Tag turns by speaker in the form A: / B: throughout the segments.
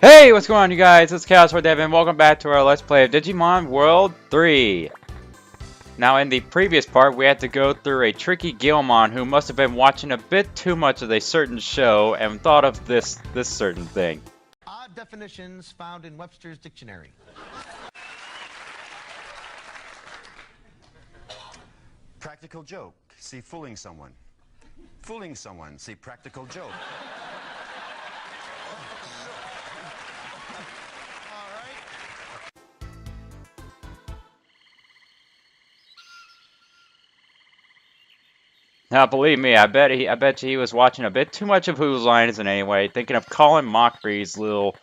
A: Hey, what's going on, you guys? It's Chaos for Devin. Welcome back to our Let's Play of Digimon World 3. Now, in the previous part, we had to go through a tricky Guilmon who must have been watching a bit too much of a certain show and thought of this certain thing.
B: Odd definitions found in Webster's dictionary.
C: Practical joke, see fooling someone. Fooling someone, see practical joke.
A: Now, believe me, I bet you he was watching a bit too much of Whose Line Is It Anyway, thinking of Colin Mockery's little,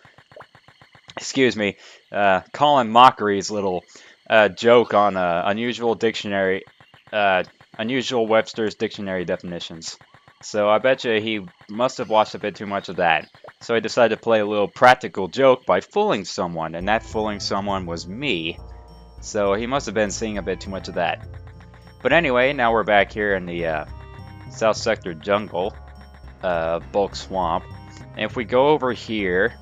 A: Colin Mockery's little joke on unusual Webster's dictionary definitions. So I bet you he must have watched a bit too much of that. So he decided to play a little practical joke by fooling someone, and that fooling someone was me. So he must have been seeing a bit too much of that. But anyway, now we're back here in the South Sector Jungle, Bulk Swamp. And if we go over here,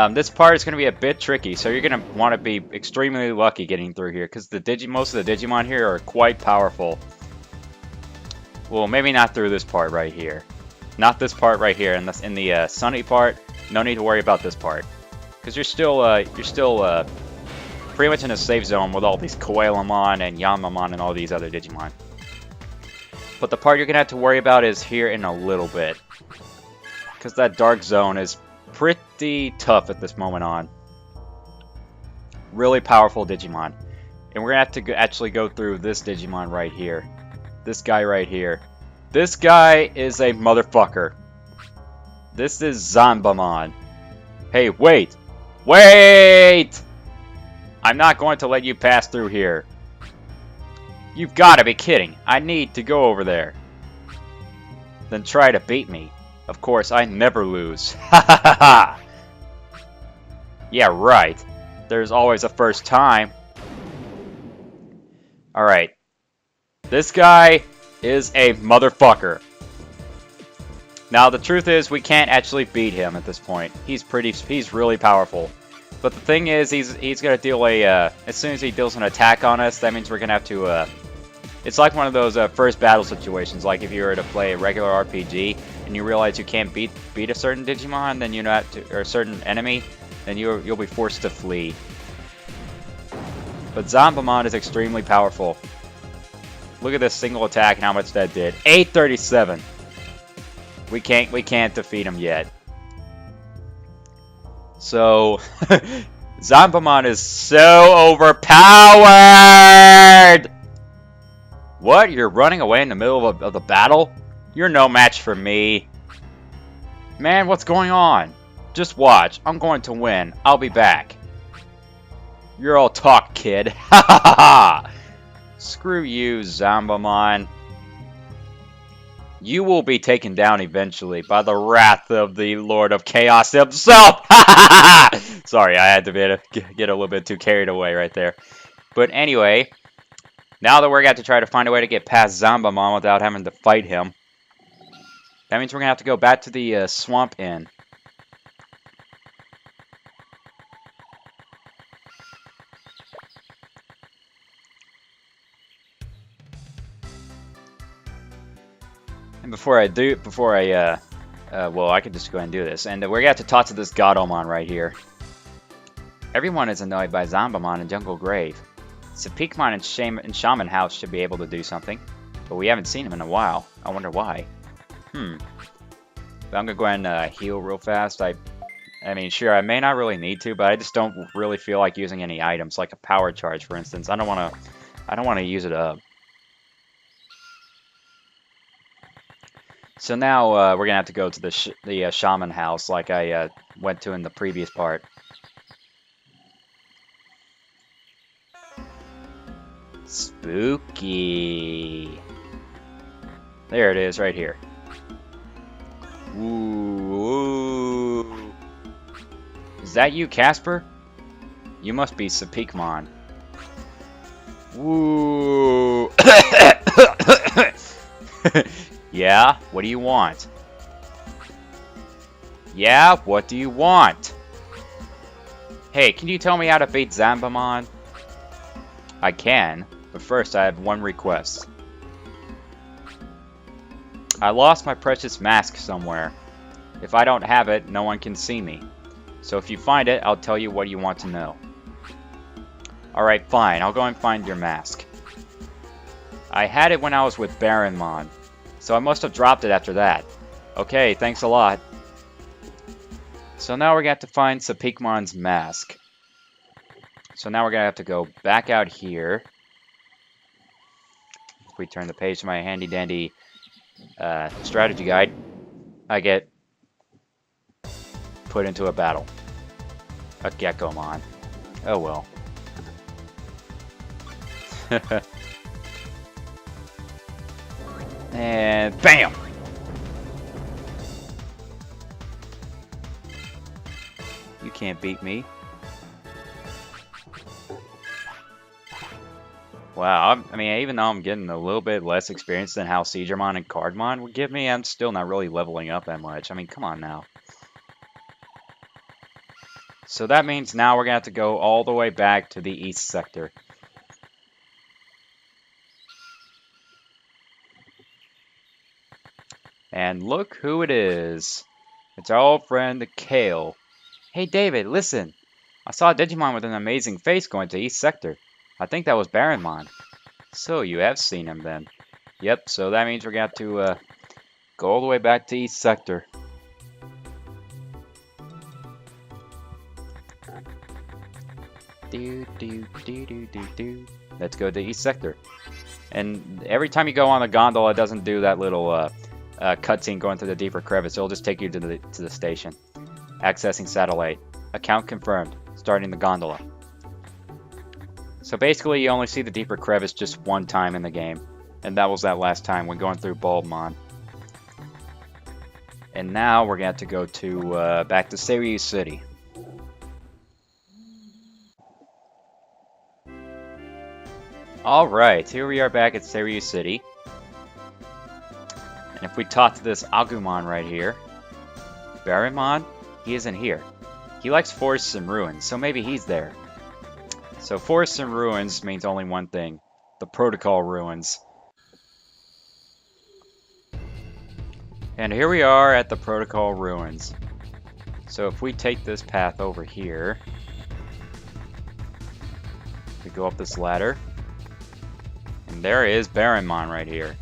A: this part is going to be a bit tricky, so you're going to want to be extremely lucky getting through here, because most of the Digimon here are quite powerful. Well, maybe not through this part right here. Not this part right here. In the sunny part, no need to worry about this part, because you're still pretty much in a safe zone with all these Koalamon and Yanmamon and all these other Digimon. But the part you're going to have to worry about is here in a little bit, because that dark zone is pretty tough at this moment on. Really powerful Digimon. And we're going to have to actually go through this Digimon right here. This guy right here. This guy is a motherfucker. This is Zanbamon. Hey, wait! Wait! I'm not going to let you pass through here. You've got to be kidding. I need to go over there. Then try to beat me. Of course, I never lose. Ha ha ha ha! Yeah, right. There's always a first time. Alright. This guy is a motherfucker. Now, the truth is, we can't actually beat him at this point. He's really powerful. But the thing is, he's gonna deal as soon as he deals an attack on us, that means we're gonna have to, it's like one of those first battle situations, like if you were to play a regular RPG, and you realize you can't beat a certain Digimon, then you know or a certain enemy, then you'll be forced to flee. But Zanbamon is extremely powerful. Look at this single attack and how much that did. 837! We can't defeat him yet. So, Zanbamon is so overpowered! What? You're running away in the middle of the battle? You're no match for me. Man, what's going on? Just watch. I'm going to win. I'll be back. You're all talk, kid. Ha ha ha ha! Screw you, Zanbamon. You will be taken down eventually by the wrath of the Lord of Chaos himself! Sorry, I had to get a little bit too carried away right there. But anyway, now that we're going to try to find a way to get past Zanbamon without having to fight him, that means we're going to have to go back to the Swamp Inn. And well, I could just go ahead and do this. And we're going to have to talk to this Godomon right here. Everyone is annoyed by Zanbamon and Jungle Grave. Sepikmon and Shaman House should be able to do something. But we haven't seen him in a while. I wonder why. But I'm going to go ahead and heal real fast. I mean, sure, I may not really need to, but I just don't really feel like using any items, like a power charge, for instance. I don't want to use it up. So now we're gonna have to go to the Shaman House, like I went to in the previous part. Spooky. There it is, right here. Ooh. Is that you, Casper? You must be Sepikmon. Ooh. Yeah? What do you want? Yeah, what do you want? Hey, can you tell me how to beat Zambamon? I can, but first I have one request. I lost my precious mask somewhere. If I don't have it, no one can see me. So if you find it, I'll tell you what you want to know. Alright, fine. I'll go and find your mask. I had it when I was with Baronmon, so I must have dropped it after that. Okay, thanks a lot. So now we're going to have to find Sepikmon's mask. So now we're going to have to go back out here. If we turn the page to my handy-dandy strategy guide, I get put into a battle. A Geckomon. Oh well. And BAM! You can't beat me. Wow, I mean, even though I'm getting a little bit less experience than how Siegermon and Cardmon would give me, I'm still not really leveling up that much. I mean, come on now. So that means now we're going to have to go all the way back to the east sector. And look who it is. It's our old friend, Kale. Hey David, listen. I saw a Digimon with an amazing face going to east sector. I think that was Baronmon. So you have seen him then. Yep, so that means we're going to have to go all the way back to east sector. Let's go to east sector. And every time you go on the gondola, it doesn't do that little cutscene going through the deeper crevice. It'll just take you to the station. Accessing satellite. Account confirmed. Starting the gondola. So basically, you only see the deeper crevice just one time in the game. And that was that last time when going through Bulbmon. And now we're going to have to go to back to Seiryu City. Alright, here we are back at Seiryu City. And if we talk to this Agumon right here, Baronmon, he isn't here. He likes forests and ruins, so maybe he's there. So forests and ruins means only one thing, the Protocol Ruins. And here we are at the Protocol Ruins. So if we take this path over here, we go up this ladder, and there is Baronmon right here.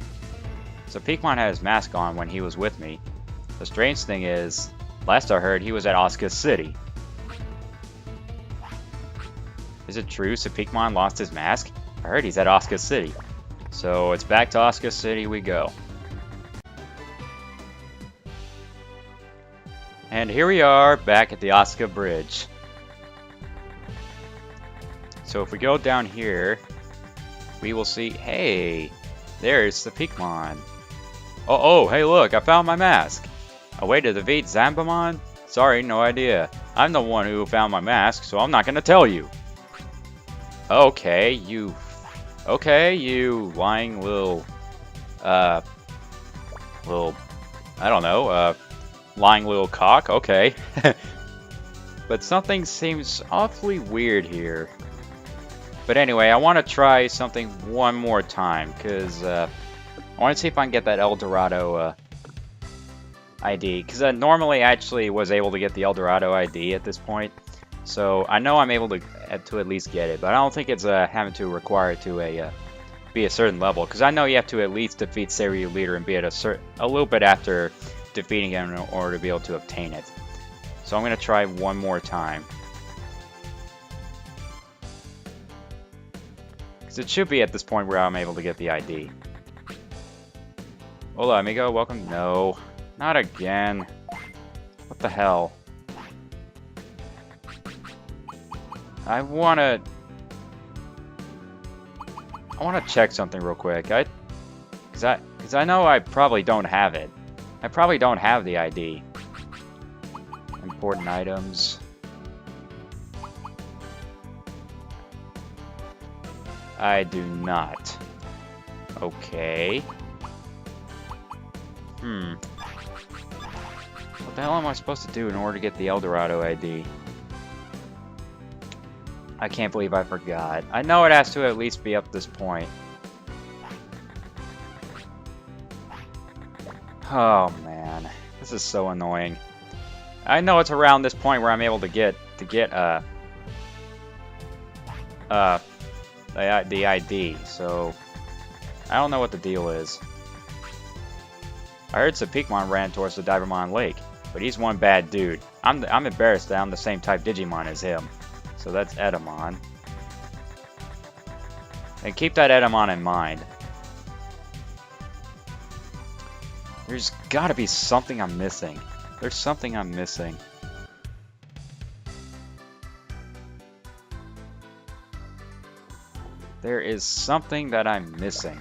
A: So Sepikmon had his mask on when he was with me. The strange thing is, last I heard, he was at Asuka City. Is it true Sepikmon lost his mask? I heard he's at Asuka City. So it's back to Asuka City we go. And here we are back at the Asuka Bridge. So if we go down here, we will see, hey, there's Sepikmon. Oh, hey look, I found my mask. A way to defeat Zambamon? Sorry, no idea. I'm the one who found my mask, so I'm not gonna tell you. Okay, you lying little, I don't know, lying little cock, okay. But something seems awfully weird here. But anyway, I want to try something one more time, because I want to see if I can get that El Dorado ID. Because normally I actually was able to get the El Dorado ID at this point. So I know I'm able to at least get it, but I don't think it's having to require it to be a certain level. Because I know you have to at least defeat Seiryu Leader and be at a little bit after defeating him in order to be able to obtain it. So I'm going to try one more time. Because it should be at this point where I'm able to get the ID. Hola, amigo. Welcome. No. Not again. What the hell? I wanna check something real quick. Cause I know I probably don't have it. I probably don't have the ID. Important items. I do not. Okay. What What the hell am I supposed to do in order to get the Dorado ID? I can't believe I forgot. I know it has to at least be up this point. Oh man, this is so annoying. I know it's around this point where I'm able to get the ID, so I don't know what the deal is. I heard Sepikmon ran towards the Digimon Lake, but he's one bad dude. I'm embarrassed that I'm the same type Digimon as him. So that's Edamon. And keep that Edamon in mind. There's gotta be something I'm missing. There's something I'm missing. There is something that I'm missing.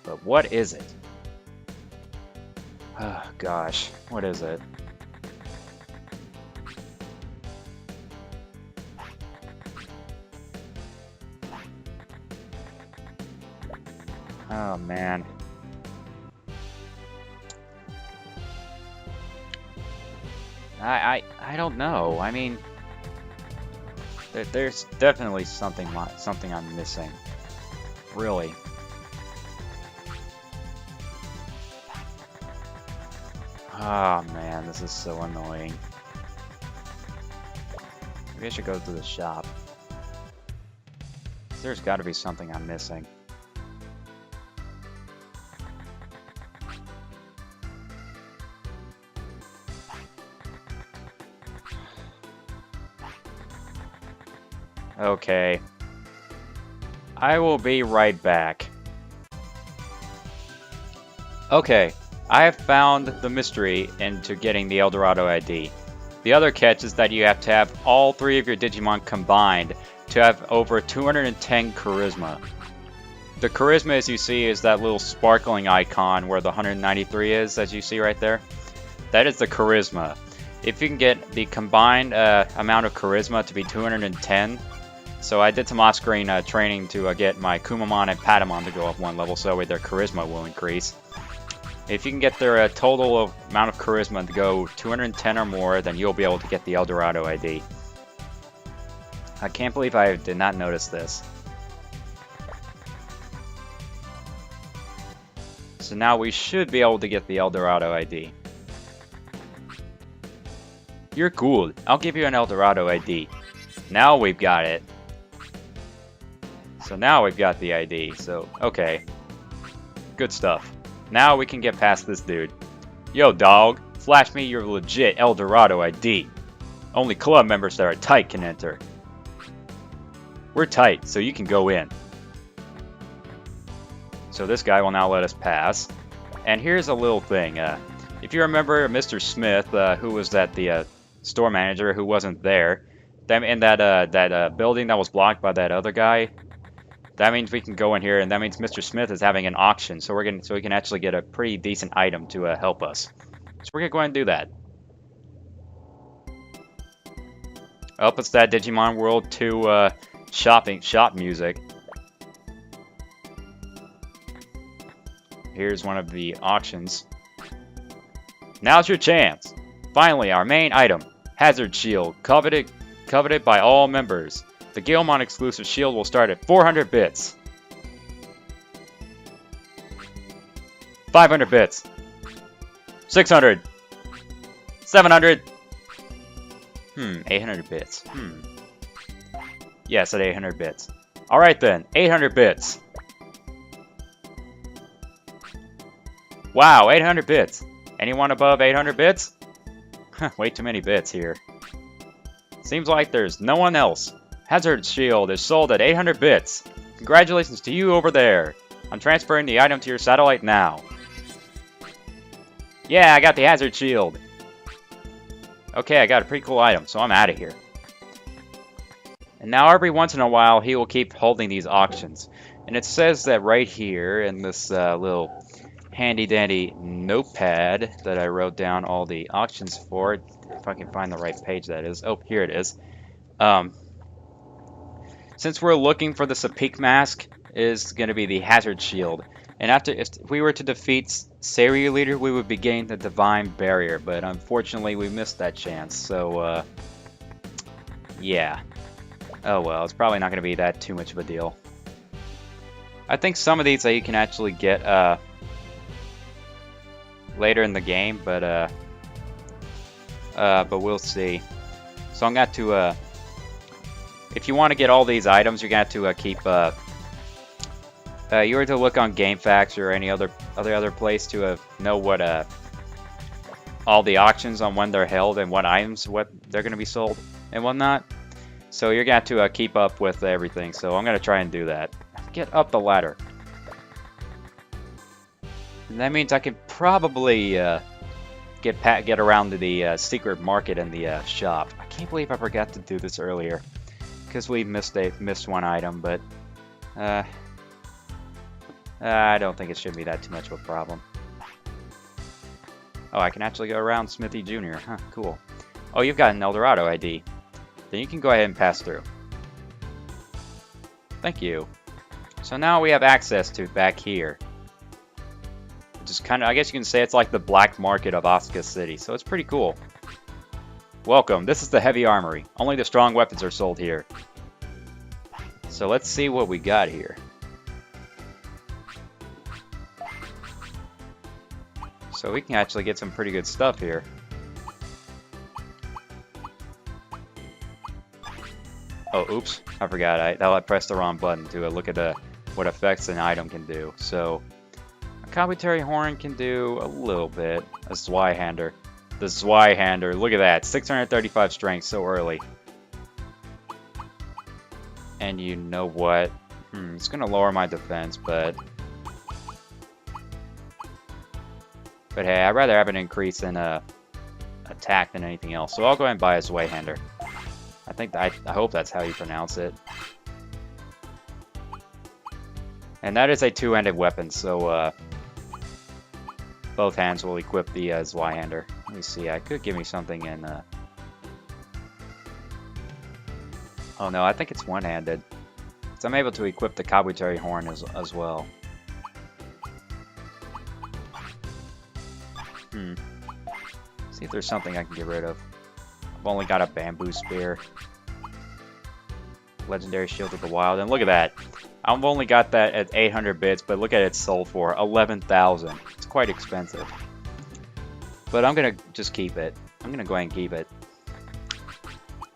A: But what is it? Oh gosh, what is it? Oh man. I don't know. I mean, there's definitely something I'm missing. Really. Oh man, this is so annoying. Maybe I should go to the shop. There's got to be something I'm missing. Okay. I will be right back. Okay, I have found the mystery into getting the Dorado ID. The other catch is that you have to have all three of your Digimon combined to have over 210 charisma. The charisma, as you see, is that little sparkling icon where the 193 is, as you see right there. That is the charisma. If you can get the combined amount of charisma to be 210, so I did some off-screen training to get my Kumamon and Patamon to go up one level, so their charisma will increase. If you can get their total amount of charisma to go 210 or more, then you'll be able to get the Dorado ID. I can't believe I did not notice this. So now we should be able to get the Dorado ID. You're cool. I'll give you an Dorado ID. Now we've got it. So now we've got the ID. So, okay. Good stuff. Now we can get past this dude. Yo, dog. Flash me your legit Dorado ID. Only club members that are tight can enter. We're tight, so you can go in. So this guy will now let us pass. And here's a little thing. If you remember Mr. Smith, who was at the store manager who wasn't there, in that building that was blocked by that other guy, that means we can go in here, and that means Mr. Smith is having an auction, so we can actually get a pretty decent item to help us. So we're gonna go ahead and do that. Oh, it's that Digimon World 2 shop music. Here's one of the auctions. Now's your chance. Finally, our main item, Hazard Shield, coveted by all members. The Guilmon exclusive shield will start at 400 bits. 500 bits. 600. 700. 800 bits. Yes, at 800 bits. Alright then, 800 bits. Wow, 800 bits. Anyone above 800 bits? Way too many bits here. Seems like there's no one else. Hazard Shield is sold at 800 bits. Congratulations to you over there. I'm transferring the item to your satellite now. Yeah, I got the Hazard Shield. Okay, I got a pretty cool item, so I'm out of here. And now every once in a while, he will keep holding these auctions. And it says that right here in this little handy-dandy notepad that I wrote down all the auctions for. If I can find the right page that is. Oh, here it is. Since we're looking for the Sepik Mask, is going to be the Hazard Shield. And if we were to defeat Seiryu Leader, we would gain the Divine Barrier, but unfortunately we missed that chance, so yeah. Oh well, it's probably not going to be that too much of a deal. I think some of these you can actually get later in the game, but we'll see. So I'm going to if you want to get all these items, you're going to have to keep you were to look on GameFAQs or any other place to know what all the auctions on when they're held and what items they're going to be sold and whatnot. So you're going to have to keep up with everything. So I'm going to try and do that. Get up the ladder. And that means I can probably get around to the secret market in the shop. I can't believe I forgot to do this earlier because we missed one item, but I don't think it should be that too much of a problem. Oh, I can actually go around Smithy Jr. Huh, cool. Oh, you've got an Dorado ID. Then you can go ahead and pass through. Thank you. So now we have access to back here. Which is kind of, I guess you can say it's like the black market of Asuka City. So it's pretty cool. Welcome. This is the Heavy Armory. Only the strong weapons are sold here. So let's see what we got here. So we can actually get some pretty good stuff here. Oh, oops. I forgot. I pressed the wrong button to look at what effects an item can do. So, a Kabutery Horn can do a little bit. A Zweihander. The Zweihander. Look at that. 635 strength so early. And you know what? It's going to lower my defense, but hey, I'd rather have an increase in attack than anything else. So I'll go ahead and buy a Zweihander. I hope that's how you pronounce it. And that is a two-handed weapon, so both hands will equip the Zweihander. Let me see, I could give me something in... Oh no, I think it's one-handed. So I'm able to equip the Kabutery Horn as well. See if there's something I can get rid of. I've only got a Bamboo Spear. Legendary Shield of the Wild. And look at that. I've only got that at 800 bits, but look at it sold for 11,000. It's quite expensive. But I'm going to just keep it. I'm going to go ahead and keep it.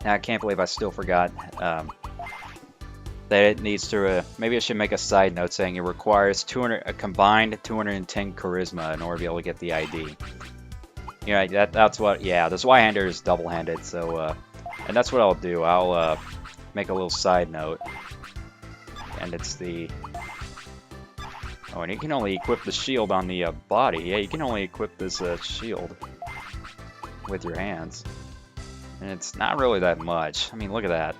A: Now, I can't believe I still forgot that it needs to... maybe I should make a side note saying it requires a combined 210 Charisma in order to be able to get the ID. You know, that's what... Yeah, the Zweihander is double-handed, so... and that's what I'll do. I'll make a little side note. And it's the... Oh, and you can only equip the shield on the body. Yeah, you can only equip this shield with your hands. And it's not really that much. I mean, look at that.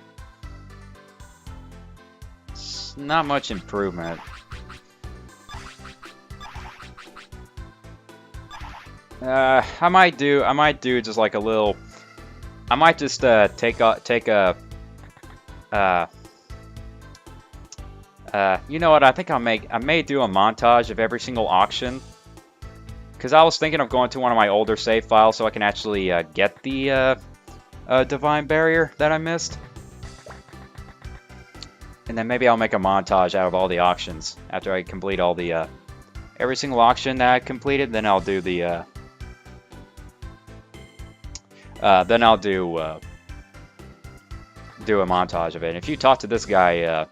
A: It's not much improvement. I might do just like a little... I might just take a you know what? I think I may do a montage of every single auction, because I was thinking of going to one of my older save files so I can actually get the Divine Barrier that I missed, and then maybe I'll make a montage out of all the auctions after I complete all the every single auction that I completed. Then I'll do the do a montage of it. And if you talk to this guy.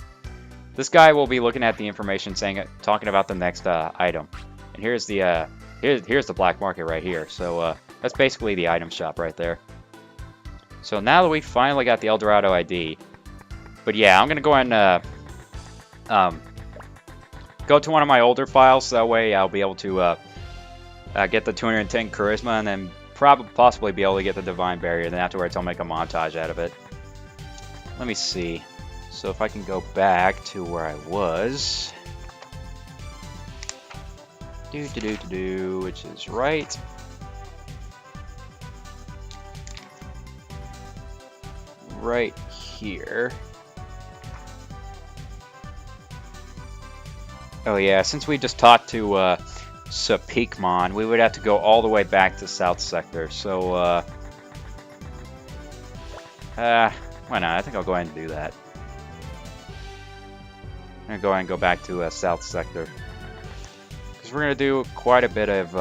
A: This guy will be looking at the information, talking about the next item. And here's the here's the black market right here. So that's basically the item shop right there. So now that we finally got the Dorado ID, but yeah, I'm gonna go and go to one of my older files. So that way I'll be able to get the 210 Charisma, and then possibly be able to get the Divine Barrier. Then afterwards I'll make a montage out of it. Let me see. So if I can go back to where I was, which is right here. Oh yeah, since we just talked to Sepikmon, we would have to go all the way back to South Sector. So, why not? I think I'll go ahead and do that. I'm gonna go ahead and go back to South Sector. Because we're gonna do quite a bit of,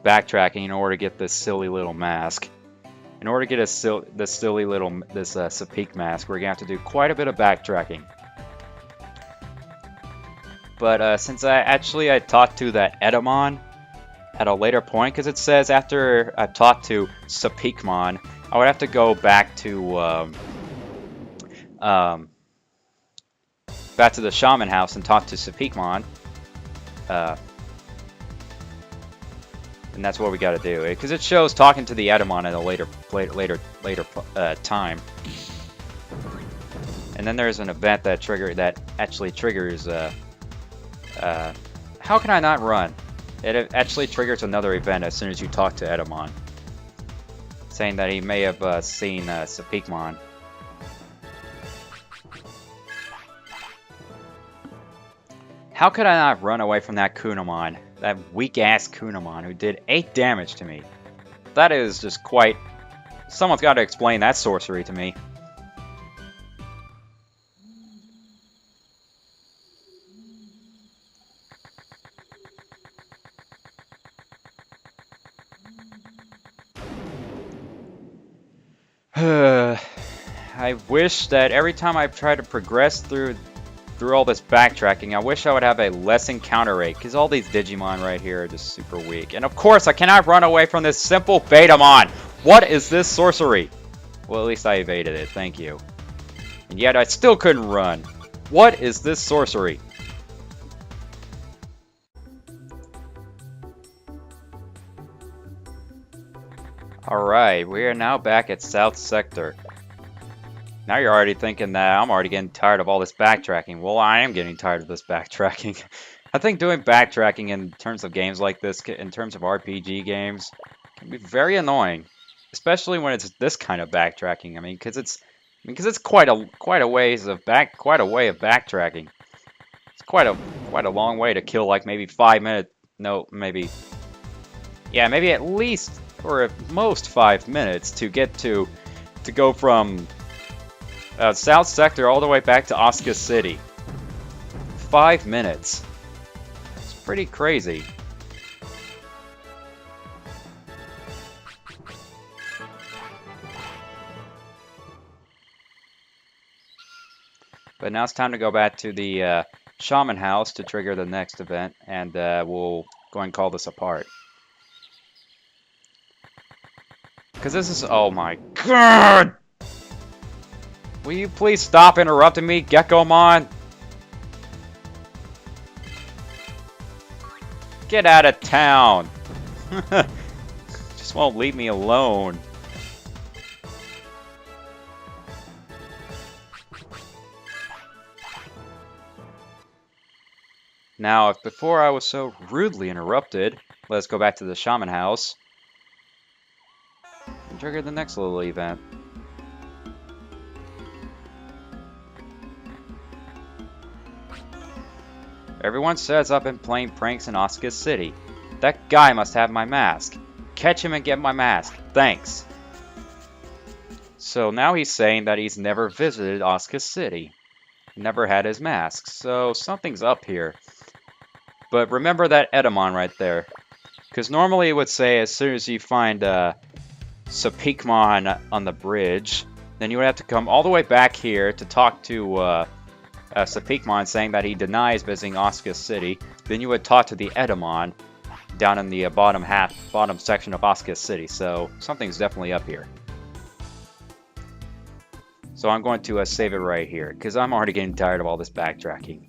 A: backtracking in order to get this silly little mask. In order to get this silly little Sepik Mask, we're gonna have to do quite a bit of backtracking. But since I talked to that Edamon at a later point, because it says after I've talked to Sepikmon, I would have to go back to the Shaman House and talk to Sepikmon. And that's what we got to do, because it shows talking to the Edamon at a later time. And then there's an event that actually triggers. How can I not run? It actually triggers another event as soon as you talk to Edamon, saying that he may have seen Sepikmon. How could I not run away from that Kunamon? That weak-ass Kunamon who did 8 damage to me. That is just quite... Someone's got to explain that sorcery to me. I wish that every time I try to progress through all this backtracking, I wish I would have a less encounter rate, because all these Digimon right here are just super weak. And of course, I cannot run away from this simple Betamon! What is this sorcery? Well, at least I evaded it, thank you. And yet I still couldn't run. What is this sorcery? Alright, we are now back at South Sector. Now you're already thinking that I'm already getting tired of all this backtracking. Well, I am getting tired of this backtracking. I think doing backtracking in terms of games like this, in terms of RPG games, can be very annoying. Especially when it's this kind of backtracking. I mean, because it's quite a way of backtracking. It's quite a long way to kill, like maybe 5 minutes. No, maybe at least, or at most 5 minutes to go from South Sector all the way back to Asuka City. 5 minutes. It's pretty crazy. But now it's time to go back to the Shaman House to trigger the next event, and we'll go and call this apart. Because this is... Oh my god! Will you please stop interrupting me, Geckomon? Get out of town! Just won't leave me alone. Now, if before I was so rudely interrupted, let's go back to the Shaman House and trigger the next little event. Everyone says I've been playing pranks in Asuka City. That guy must have my mask. Catch him and get my mask. Thanks. So now he's saying that he's never visited Asuka City. Never had his mask. So something's up here. But remember that Edamon right there. Because normally it would say as soon as you find Sepikmon on the bridge, then you would have to come all the way back here to talk to Sepikmon, saying that he denies visiting Asuka City. Then you would talk to the Edamon down in the bottom section of Asuka City. So something's definitely up here. So I'm going to save it right here, because I'm already getting tired of all this backtracking.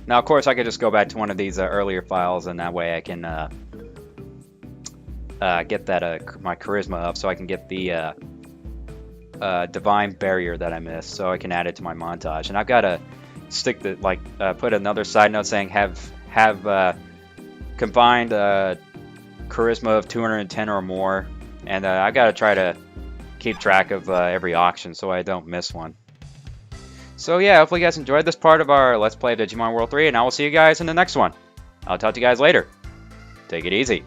A: Now, of course, I could just go back to one of these earlier files, and that way I can get that my charisma up, so I can get the divine barrier that I missed, so I can add it to my montage. And I've got to stick the put another side note saying have combined charisma of 210 or more, and I've got to try to keep track of every auction so I don't miss one. So yeah, hopefully you guys enjoyed this part of our Let's Play Digimon World 3, and I will see you guys in the next one. I'll talk to you guys later. Take it easy.